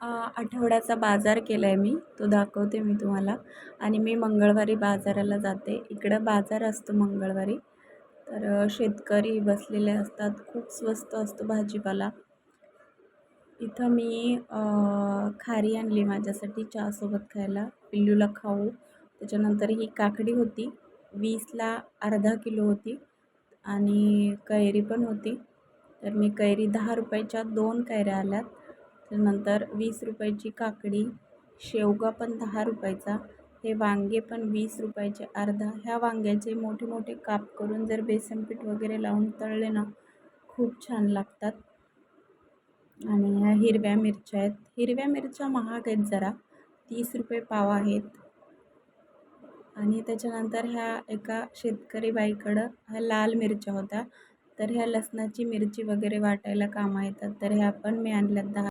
आठवड्याचा बाजार केला आहे मी, तो दाखवते मी तुम्हाला. आणि मी मंगळवारी बाजाराला जाते. इकडं बाजार असतो मंगळवारी. तर शेतकरी बसलेले असतात. खूप स्वस्त असतो भाजीपाला. इथं मी खारी आणली माझ्यासाठी चहासोबत खायला, पिल्लूला खाऊ. त्याच्यानंतर ही काकडी होती, 20ला अर्धा किलो होती. आणि कैरी पण होती. तर मी कैरी 10 रुपयाच्या 2 कैऱ्या आल्यात. त्यानंतर 20 रुपयाची काकडी, शेवगा पण 10 रुपयाचा. हे वांगे पण 20 रुपयाचे अर्धा. ह्या वांग्याचे मोठे मोठे काप करून जर बेसन पीठ वगैरे लावून तळले ना, खूप छान लागतात. आणि ह्या हिरव्या मिरच्या आहेत. हिरव्या मिरच्या महाग आहेत जरा, 30 रुपये पाव आहेत. आणि त्याच्यानंतर ह्या एका शेतकरी बाईकडं ह्या लाल मिरच्या होत्या. तर ह्या लसणाची मिरची वगैरे वाटायला कामा येतात. तर ह्या पण मी आणल्यात 10